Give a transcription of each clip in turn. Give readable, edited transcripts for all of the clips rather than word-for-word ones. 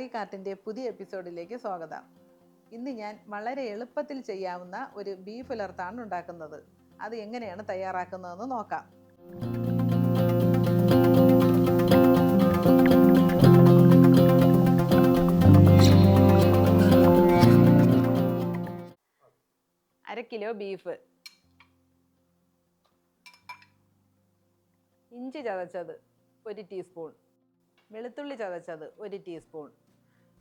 കറി കാർട്ടിൻ്റെ പുതിയ എപ്പിസോഡിലേക്ക് സ്വാഗതം. ഇന്ന് ഞാൻ വളരെ എളുപ്പത്തിൽ ചെയ്യാവുന്ന ഒരു ബീഫ് ഉലർത്താണ് ഉണ്ടാക്കുന്നത്. അത് എങ്ങനെയാണ് തയ്യാറാക്കുന്നതെന്ന് നോക്കാം. അര കിലോ ബീഫ്, ഇഞ്ചി ചതച്ചത് 1 ടീസ്പൂൺ, വെളുത്തുള്ളി ചതച്ചത് 1 ടീസ്പൂൺ,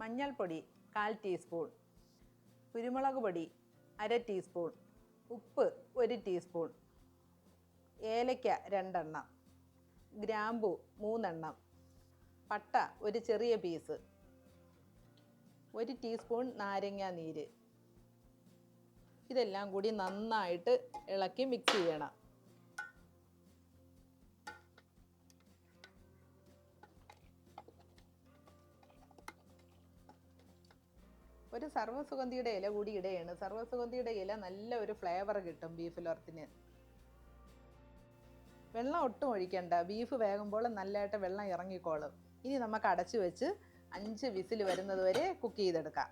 മഞ്ഞൾപ്പൊടി 1/4 ടീസ്പൂൺ, കുരുമുളക് പൊടി 1/2 ടീസ്പൂൺ, ഉപ്പ് 1 ടീസ്പൂൺ, ഏലയ്ക്ക 2 എണ്ണം, ഗ്രാമ്പു 3 എണ്ണം, പട്ട ഒരു ചെറിയ പീസ്, 1 ടീസ്പൂൺ നാരങ്ങ നീര്. ഇതെല്ലാം കൂടി നന്നായിട്ട് ഇളക്കി മിക്സ് ചെയ്യണം. ഒരു സർവ്വസുഗന്ധിയുടെ ഇല കൂടി ഇടയാണ്. സർവ്വസുഗന്ധിയുടെ ഇല നല്ല ഒരു ഫ്ലേവർ കിട്ടും ബീഫ് ഉലർത്തിന്. വെള്ളം ഒട്ടും ഒഴിക്കണ്ട, ബീഫ് വേകുമ്പോൾ നല്ലതായിട്ട് വെള്ളം ഇറങ്ങിക്കോളും. ഇനി നമുക്ക് അടച്ചു വെച്ച് 5 വിസിൽ വരുന്നത് വരെ കുക്ക് ചെയ്തെടുക്കാം.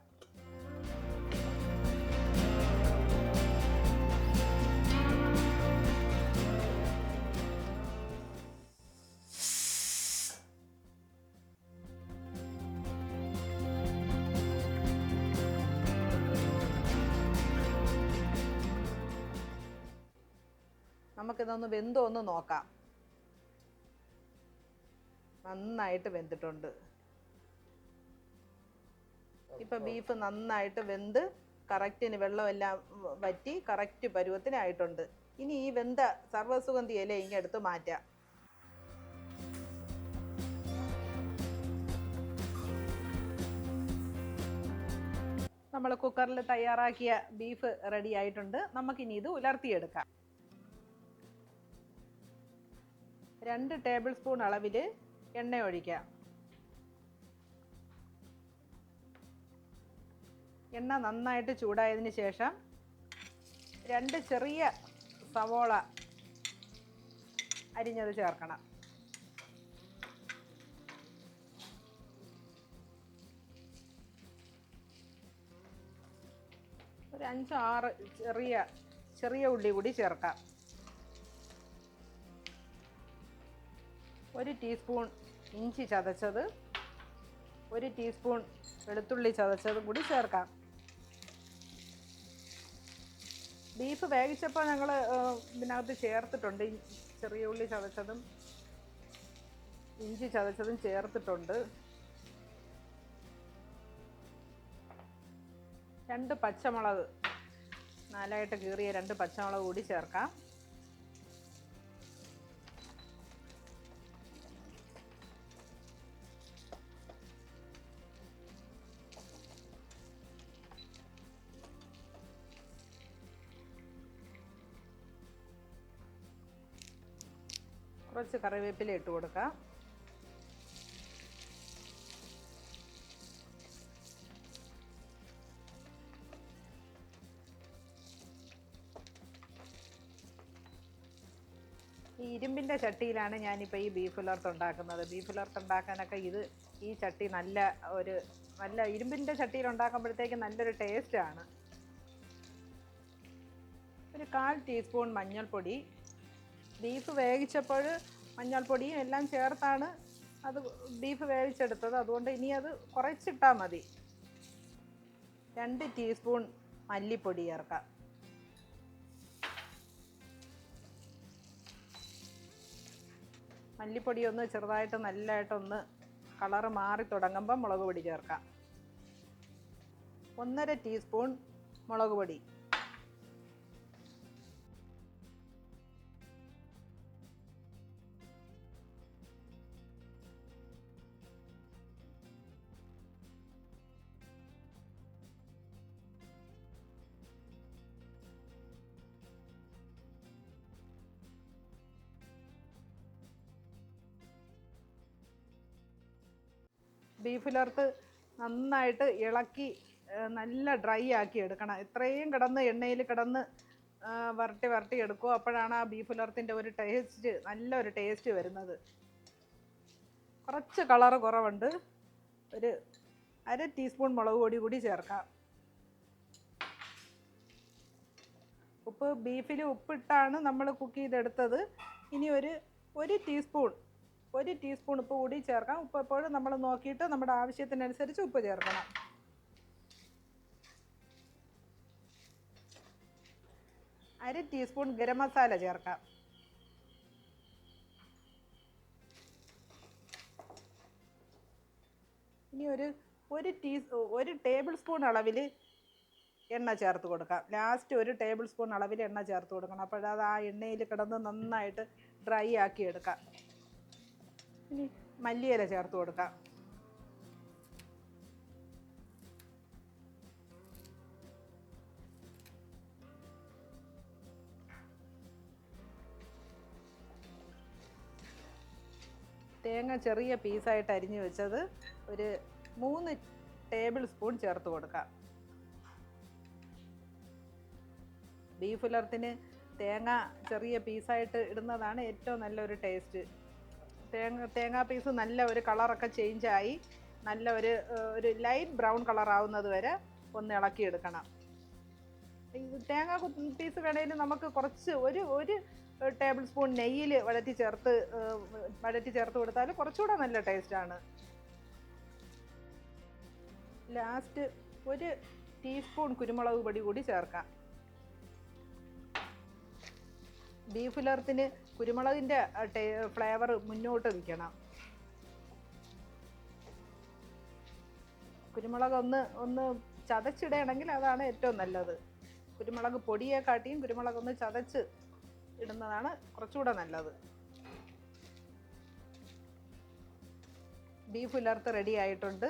നമുക്കിതൊന്ന് വെന്തോ ഒന്ന് നോക്കാം. നന്നായിട്ട് വെന്തിട്ടുണ്ട്. ഇപ്പൊ ബീഫ് നന്നായിട്ട് വെന്ത് കറക്റ്റിന് വെള്ളമെല്ലാം വറ്റി കറക്റ്റ് പരുവത്തിനായിട്ടുണ്ട്. ഇനി ഈ വെന്ത സർവ്വസുഗന്ധി ഇല ഇങ്ങെടുത്ത് മാറ്റാം. നമ്മൾ കുക്കറിൽ തയ്യാറാക്കിയ ബീഫ് റെഡി ആയിട്ടുണ്ട്. നമുക്കിനി ഇത് ഉലർത്തിയെടുക്കാം. 2 ടേബിൾ സ്പൂൺ അളവിൽ എണ്ണ ഒഴിക്കാം. എണ്ണ നന്നായിട്ട് ചൂടായതിന് ശേഷം 2 ചെറിയ സവോള അരിഞ്ഞത് ചേർക്കണം. ഒരു 5-6 ചെറിയ ഉള്ളി കൂടി ചേർക്കാം. 1 ടീസ്പൂൺ ഇഞ്ചി ചതച്ചത്, 1 ടീസ്പൂൺ വെളുത്തുള്ളി ചതച്ചതും കൂടി ചേർക്കാം. ബീഫ് വേവിച്ചപ്പോൾ ഞങ്ങൾ ഇതിനകത്ത് ചേർത്തിട്ടുണ്ട്. ചെറിയ ഉള്ളി ചതച്ചതും ഇഞ്ചി ചതച്ചതും ചേർത്തിട്ടുണ്ട്. 2 പച്ചമുളക് 4ആയിട്ട് കീറിയ 2 പച്ചമുളക് കൂടി ചേർക്കാം. കുറച്ച് കറിവേപ്പില ഇട്ട് കൊടുക്കാം. ഈ ഇരുമ്പിൻ്റെ ചട്ടിയിലാണ് ഞാനിപ്പോൾ ഈ ബീഫ് ഉലർത്ത് ഉണ്ടാക്കുന്നത്. ബീഫ് ഉലർത്ത് ഉണ്ടാക്കാനൊക്കെ ഈ ചട്ടി നല്ല ഇരുമ്പിൻ്റെ ചട്ടിയിൽ ഉണ്ടാക്കുമ്പോഴത്തേക്ക് നല്ലൊരു ടേസ്റ്റാണ്. ഒരു 1/4 ടീസ്പൂൺ മഞ്ഞൾപ്പൊടി. ബീഫ് വേവിച്ചപ്പോൾ മഞ്ഞൾപ്പൊടിയും എല്ലാം ചേർത്താണ് അത് ബീഫ് വേവിച്ചെടുത്തത്. അതുകൊണ്ട് ഇനി അത് കുറച്ചിട്ടാൽ മതി. 2 ടീസ്പൂൺ മല്ലിപ്പൊടി ചേർക്കാം. മല്ലിപ്പൊടി ഒന്ന് ചെറുതായിട്ട് നല്ലതായിട്ടൊന്ന് കളറ് മാറി തുടങ്ങുമ്പോൾ മുളക് പൊടി ചേർക്കാം. 1/2 ടീസ്പൂൺ മുളക് പൊടി. ബീഫ് ഉലർത്ത് നന്നായിട്ട് ഇളക്കി നല്ല ഡ്രൈ ആക്കി എടുക്കണം. എത്രയും കിടന്ന് എണ്ണയിൽ കിടന്ന് വരട്ടി എടുക്കുക. അപ്പോഴാണ് ആ ബീഫ് ഉലർത്തിൻ്റെ ഒരു ടേസ്റ്റ്, നല്ലൊരു ടേസ്റ്റ് വരുന്നത്. കുറച്ച് കളറ് കുറവുണ്ട്. ഒരു 1 ടീസ്പൂൺ മുളക് പൊടി കൂടി ചേർക്കാം. ഉപ്പ് ബീഫിൽ ഉപ്പിട്ടാണ് നമ്മൾ കുക്ക് ചെയ്തെടുത്തത്. ഇനി ഒരു ടീസ്പൂൺ ഉപ്പ് കൂടി ചേർക്കാം. ഉപ്പ് എപ്പോഴും നമ്മൾ നോക്കിയിട്ട് നമ്മുടെ ആവശ്യത്തിനനുസരിച്ച് ഉപ്പ് ചേർക്കണം. അര ടീസ്പൂൺ ഗരം മസാല ചേർക്കാം. ഇനി ഒരു ടേബിൾ സ്പൂൺ അളവിൽ എണ്ണ ചേർത്ത് കൊടുക്കാം. ലാസ്റ്റ് ഒരു ടേബിൾ സ്പൂൺ അളവിൽ എണ്ണ ചേർത്ത് കൊടുക്കണം. അപ്പോഴത് ആ എണ്ണയിൽ കിടന്ന് നന്നായിട്ട് ഡ്രൈ ആക്കി എടുക്കാം. ഇനി മല്ലിയില ചേർത്ത് കൊടുക്കാം. തേങ്ങ ചെറിയ പീസായിട്ട് അരിഞ്ഞ് വെച്ചത് ഒരു 3 ടേബിൾ സ്പൂൺ ചേർത്ത് കൊടുക്കാം. ബീഫ് ഉലർത്തിന് തേങ്ങ ചെറിയ പീസായിട്ട് ഇടുന്നതാണ് ഏറ്റവും നല്ലൊരു ടേസ്റ്റ്. തേങ്ങാ പീസ് നല്ല ഒരു കളറൊക്കെ ചേഞ്ചായി നല്ല ഒരു ലൈറ്റ് ബ്രൗൺ കളറാവുന്നത് വരെ ഒന്ന് ഇളക്കിയെടുക്കണം. തേങ്ങ പീസ് വേണമെങ്കിൽ നമുക്ക് കുറച്ച് ഒരു ടേബിൾ സ്പൂൺ നെയ്യിൽ വഴറ്റി ചേർത്ത് കൊടുത്താൽ കുറച്ചുകൂടെ നല്ല ടേസ്റ്റാണ്. ലാസ്റ്റ് ഒരു ടീസ്പൂൺ കുരുമുളക് പൊടി കൂടി ചേർക്കാം. ബീഫ് ഉലർത്തിന് കുരുമുളകിൻ്റെ ഫ്ലേവർ മുന്നോട്ട് നിൽക്കണം. കുരുമുളക് ഒന്ന് ചതച്ചിടണമെങ്കിൽ അതാണ് ഏറ്റവും നല്ലത്. കുരുമുളക് പൊടിയെക്കാട്ടിയും കുരുമുളകൊന്ന് ചതച്ച് ഇടുന്നതാണ് കുറച്ചുകൂടെ നല്ലത്. ബീഫ് ഉലർത്ത് റെഡി ആയിട്ടുണ്ട്.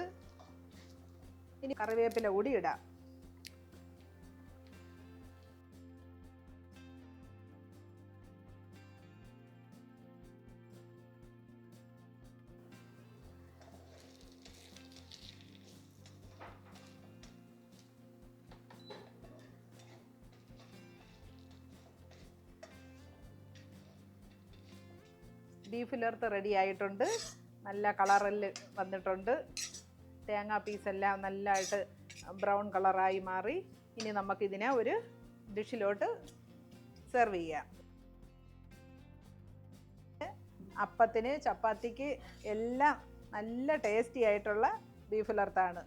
ഇനി കറിവേപ്പില കൂടി ഇടാം. ബീഫ് ഉലർത്ത് റെഡി ആയിട്ടുണ്ട്. നല്ല കളറിൽ വന്നിട്ടുണ്ട്. തേങ്ങാ പീസെല്ലാം നല്ലതായിട്ട് ബ്രൗൺ കളറായി മാറി. ഇനി നമുക്കിതിനെ ഒരു ഡിഷിലോട്ട് സെർവ് ചെയ്യാം. അപ്പത്തിന് ചപ്പാത്തിക്ക് എല്ലാം നല്ല ടേസ്റ്റി ആയിട്ടുള്ള ബീഫ് ഉലർത്താണ്.